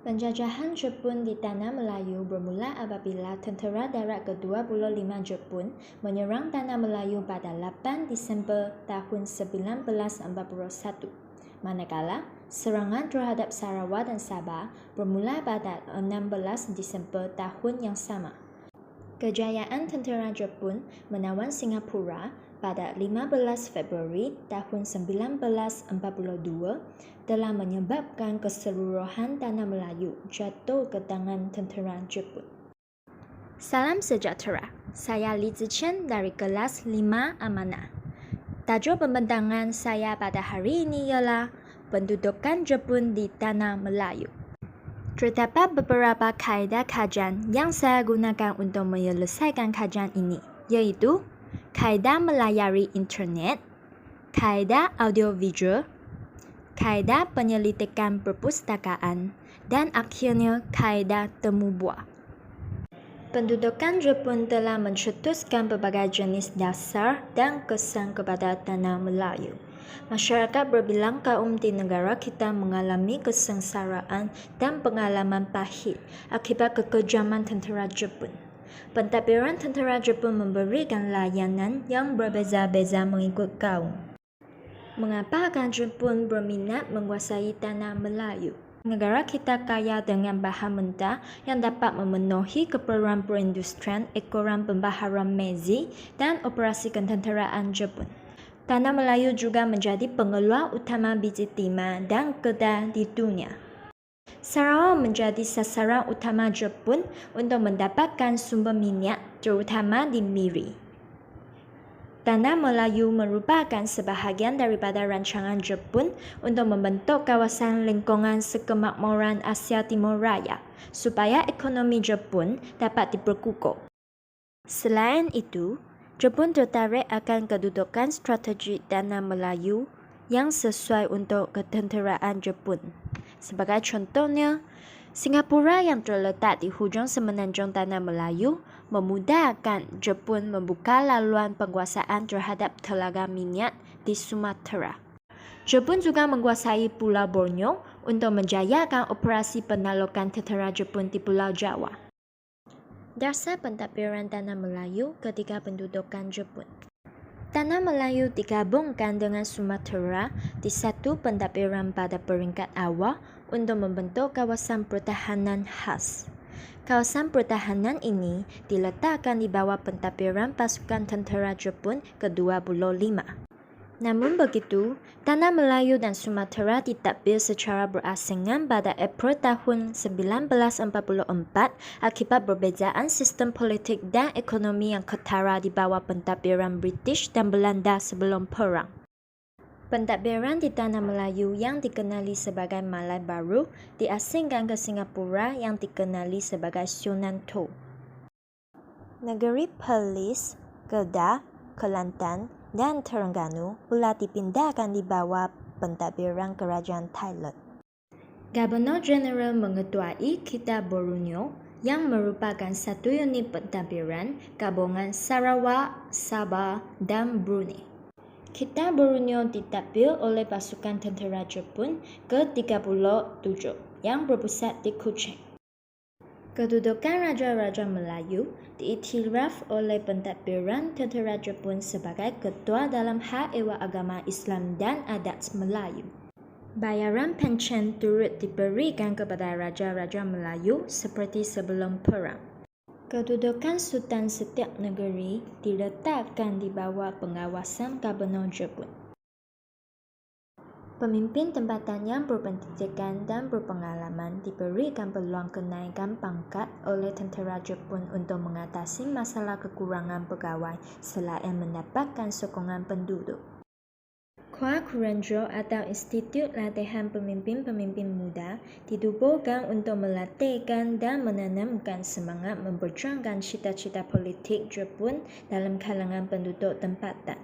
Penjajahan Jepun di Tanah Melayu bermula apabila tentera darat ke-25 Jepun menyerang Tanah Melayu pada 8 Disember tahun 1941. Manakala serangan terhadap Sarawak dan Sabah bermula pada 16 Disember tahun yang sama. Kejayaan tentera Jepun menawan Singapura pada 15 Februari tahun 1942 telah menyebabkan keseluruhan Tanah Melayu jatuh ke tangan tentera Jepun. Salam sejahtera, saya Li Zichen dari kelas 5 Amanah. Tajuk pembentangan saya pada hari ini ialah pendudukan Jepun di Tanah Melayu. Terdapat beberapa kaedah kajian yang saya gunakan untuk menyelesaikan kajian ini, yaitu kaedah melayari internet, kaedah audiovisual, kaedah penyelidikan perpustakaan, dan akhirnya kaedah temu buah. Pendudukan Jepun telah mencetuskan berbagai jenis dasar dan kesan kepada Tanah Melayu. Masyarakat berbilang kaum di negara kita mengalami kesengsaraan dan pengalaman pahit akibat kekejaman tentera Jepun. Pentadbiran tentera Jepun memberikan layanan yang berbeza-beza mengikut kaum. Mengapa akan Jepun berminat menguasai Tanah Melayu? Negara kita kaya dengan bahan mentah yang dapat memenuhi keperluan perindustrian ekoran pembaharan Meiji dan operasi ketenteraan Jepun. Tanah Melayu juga menjadi pengeluar utama biji timah dan kedah di dunia. Sarawak menjadi sasaran utama Jepun untuk mendapatkan sumber minyak, terutama di Miri. Tanah Melayu merupakan sebahagian daripada rancangan Jepun untuk membentuk kawasan lingkungan sekemakmuran Asia Timur Raya supaya ekonomi Jepun dapat diperkukuh. Selain itu, Jepun tertarik akan kedudukan strategik Tanah Melayu yang sesuai untuk ketenteraan Jepun. Sebagai contohnya, Singapura yang terletak di hujung semenanjung Tanah Melayu memudahkan Jepun membuka laluan penguasaan terhadap telaga minyak di Sumatera. Jepun juga menguasai Pulau Borneo untuk menjayakan operasi penaklukan tentera Jepun di Pulau Jawa. Dasar pentadbiran Tanah Melayu ketika pendudukan Jepun. Tanah Melayu digabungkan dengan Sumatera di satu pentadbiran pada peringkat awal untuk membentuk kawasan pertahanan khas. Kawasan pertahanan ini diletakkan di bawah pentadbiran pasukan tentera Jepun ke-25. Namun begitu, Tanah Melayu dan Sumatera ditadbir secara berasingan pada April tahun 1944 akibat perbezaan sistem politik dan ekonomi yang ketara di bawah pentadbiran British dan Belanda sebelum perang. Pentadbiran di Tanah Melayu yang dikenali sebagai Malay Baru diasingkan ke Singapura yang dikenali sebagai Siunan To. Negeri Perlis, Kedah, Kelantan, dan Terengganu pula dipindahkan di bawah pentadbiran Kerajaan Thailand. Gubernur Jeneral mengetuai Kita Borneo yang merupakan satu unit pentadbiran gabungan Sarawak, Sabah, dan Brunei. Kita Borneo ditadbir oleh pasukan tentera Jepun ke-37 yang berpusat di Kuching. Kedudukan Raja-Raja Melayu diiktiraf oleh pentadbiran tentera Jepun sebagai ketua dalam hal ehwal agama Islam dan adat Melayu. Bayaran pencen turut diberikan kepada Raja-Raja Melayu seperti sebelum perang. Kedudukan Sultan setiap negeri diletakkan di bawah pengawasan Gubernur Jepun. Pemimpin tempatan yang berpendidikan dan berpengalaman diberikan peluang kenaikan pangkat oleh tentera Jepun untuk mengatasi masalah kekurangan pegawai selain mendapatkan sokongan penduduk. Kuala Kurenjo atau Institut Latihan Pemimpin-Pemimpin Muda ditubuhkan untuk melatihkan dan menanamkan semangat memperjuangkan cita-cita politik Jepun dalam kalangan penduduk tempatan.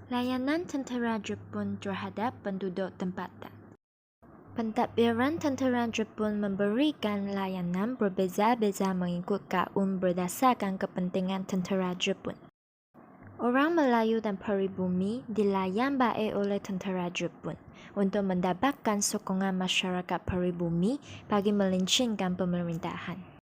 Layanan tentera Jepun terhadap penduduk tempatan. Pentadbiran tentera Jepun memberikan layanan berbeza-beza mengikut kaum berdasarkan kepentingan tentera Jepun. Orang Melayu dan peribumi dilayan baik oleh tentera Jepun, untuk mendapatkan sokongan masyarakat pribumi bagi melincingkan pemerintahan.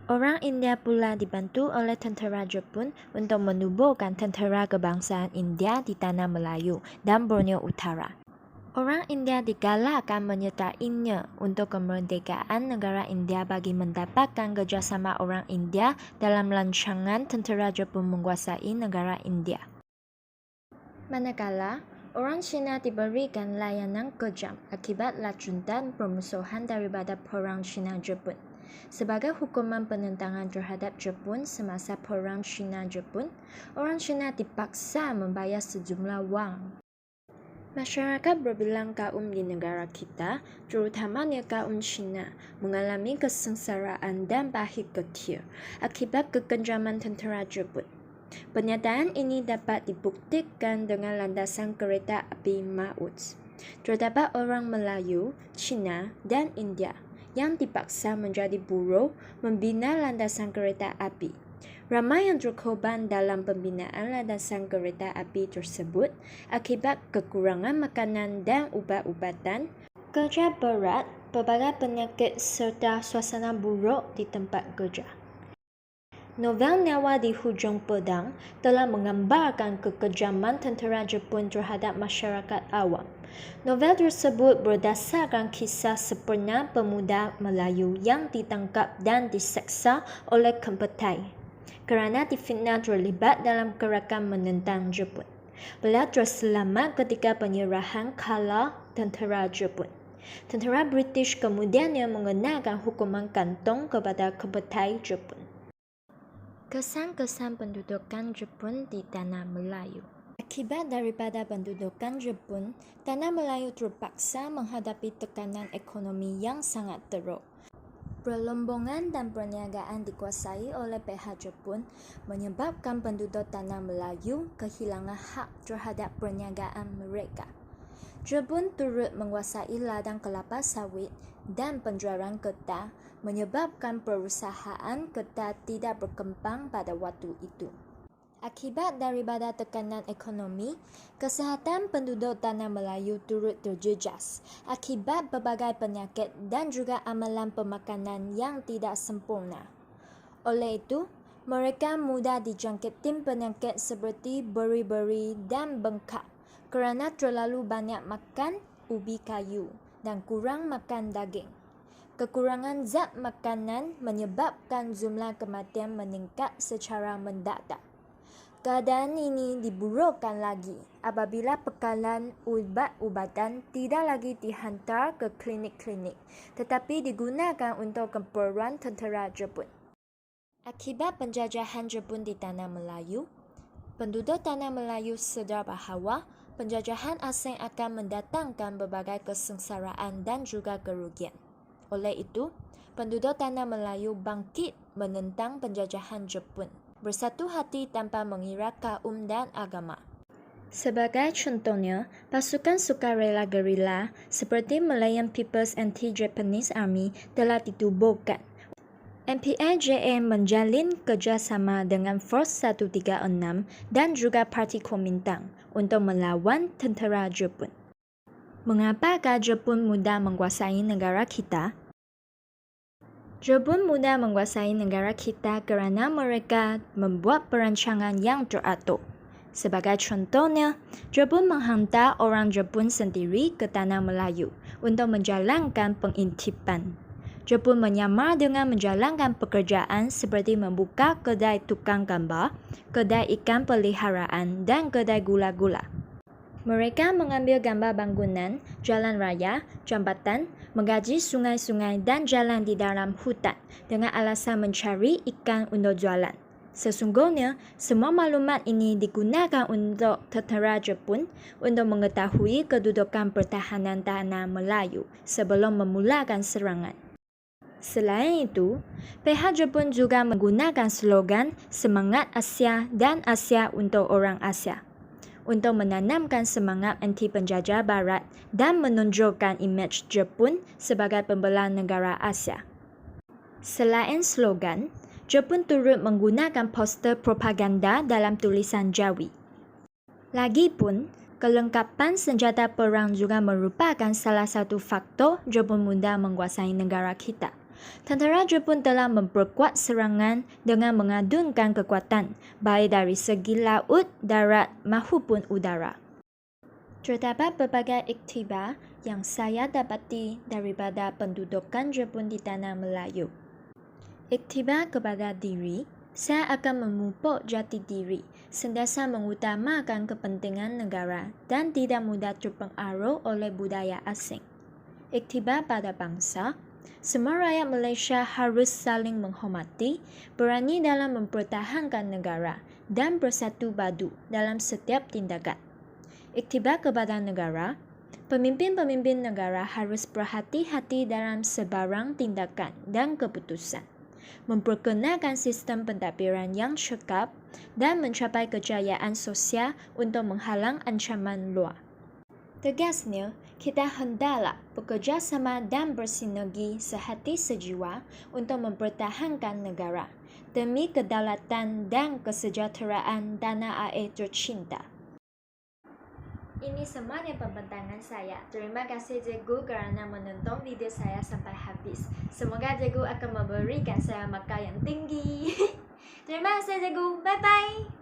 Orang India pula dibantu oleh tentera Jepun untuk menubuhkan tentera kebangsaan India di Tanah Melayu dan Borneo Utara. Orang India digalakkan menyertainya untuk kemerdekaan negara India bagi mendapatkan kerjasama orang India dalam rancangan tentera Jepun menguasai negara India. Manakala orang Cina diberikan layanan kejam akibat racun dan permusuhan daripada Perang Cina-Jepun. Sebagai hukuman penentangan terhadap Jepun semasa Perang Cina-Jepun, orang Cina dipaksa membayar sejumlah wang. Masyarakat berbilang kaum di negara kita, terutamanya kaum Cina, mengalami kesengsaraan dan pahit ketir akibat kekejaman tentera Jepun. Pernyataan ini dapat dibuktikan dengan landasan kereta api Maut. Terdapat orang Melayu, Cina, dan India yang dipaksa menjadi buruh membina landasan kereta api. Ramai yang terkorban dalam pembinaan landasan kereta api tersebut akibat kekurangan makanan dan ubat-ubatan, kerja berat, pelbagai penyakit serta suasana buruk di tempat kerja. Novel Nyawa di Hujung Pedang telah menggambarkan kekejaman tentera Jepun terhadap masyarakat awam. Novel tersebut berdasarkan kisah sebenar pemuda Melayu yang ditangkap dan diseksa oleh Kempetai kerana difitnah terlibat dalam gerakan menentang Jepun. Beliau terselamat ketika penyerahan kala tentera Jepun. Tentera British kemudiannya mengenakan hukuman gantung kepada Kempetai Jepun. Kesan-kesan pendudukan Jepun di Tanah Melayu. Akibat daripada pendudukan Jepun, Tanah Melayu terpaksa menghadapi tekanan ekonomi yang sangat teruk. Perlombongan dan perniagaan dikuasai oleh pihak Jepun menyebabkan penduduk Tanah Melayu kehilangan hak terhadap perniagaan mereka. Jepun turut menguasai ladang kelapa sawit dan penjualan getah, menyebabkan perusahaan getah tidak berkembang pada waktu itu. Akibat daripada tekanan ekonomi, kesihatan penduduk Tanah Melayu turut terjejas akibat berbagai penyakit dan juga amalan pemakanan yang tidak sempurna. Oleh itu, mereka mudah dijangkiti penyakit seperti beri-beri dan bengkak kerana terlalu banyak makan ubi kayu dan kurang makan daging. Kekurangan zat makanan menyebabkan jumlah kematian meningkat secara mendadak. Keadaan ini diburukkan lagi apabila bekalan ubat-ubatan tidak lagi dihantar ke klinik-klinik tetapi digunakan untuk keperluan tentera Jepun. Akibat penjajahan Jepun di Tanah Melayu, penduduk Tanah Melayu sedar bahawa penjajahan asing akan mendatangkan berbagai kesengsaraan dan juga kerugian. Oleh itu, penduduk Tanah Melayu bangkit menentang penjajahan Jepun, bersatu hati tanpa mengira kaum dan agama. Sebagai contohnya, pasukan sukarela gerila seperti Malayan People's Anti-Japanese Army telah ditubuhkan. MPAJA menjalin kerjasama dengan Force 136 dan juga Parti Kuomintang untuk melawan tentera Jepun. Mengapakah Jepun mudah menguasai negara kita? Jepun mudah menguasai negara kita kerana mereka membuat perancangan yang teratur. Sebagai contohnya, Jepun menghantar orang Jepun sendiri ke Tanah Melayu untuk menjalankan pengintipan. Jepun menyamar dengan menjalankan pekerjaan seperti membuka kedai tukang gambar, kedai ikan peliharaan dan kedai gula-gula. Mereka mengambil gambar bangunan, jalan raya, jambatan, menggaji sungai-sungai dan jalan di dalam hutan dengan alasan mencari ikan untuk jualan. Sesungguhnya, semua maklumat ini digunakan untuk tentera Jepun untuk mengetahui kedudukan pertahanan Tanah Melayu sebelum memulakan serangan. Selain itu, pihak Jepun juga menggunakan slogan Semangat Asia dan Asia untuk Orang Asia untuk menanamkan semangat anti penjajah Barat dan menunjukkan imej Jepun sebagai pembelah negara Asia. Selain slogan, Jepun turut menggunakan poster propaganda dalam tulisan Jawi. Lagipun, Kelengkapan senjata perang juga merupakan salah satu faktor Jepun mudah menguasai negara kita. Tentera Jepun telah memperkuat serangan dengan mengadunkan kekuatan, baik dari segi laut, darat maupun udara. Terdapat berbagai iktibar yang saya dapati daripada pendudukan Jepun di tanah Melayu. Iktibar kepada diri, saya akan memupuk jati diri, sentiasa mengutamakan kepentingan negara dan tidak mudah terpengaruh oleh budaya asing. Iktibar pada bangsa, semua rakyat Malaysia harus saling menghormati, berani dalam mempertahankan negara, dan bersatu padu dalam setiap tindakan. Iktibar kepada negara, pemimpin-pemimpin negara harus berhati-hati dalam sebarang tindakan dan keputusan, memperkenalkan sistem pentadbiran yang cekap dan mencapai kejayaan sosial untuk menghalang ancaman luar. Tegasnya, kita hendaklah bekerja sama dan bersinergi sehati sejiwa untuk mempertahankan negara demi kedaulatan dan kesejahteraan tanah air tercinta. Ini semuanya pembentangan saya. Terima kasih cikgu kerana menonton video saya sampai habis. Semoga cikgu akan memberikan saya markah yang tinggi. Terima kasih cikgu. Bye-bye.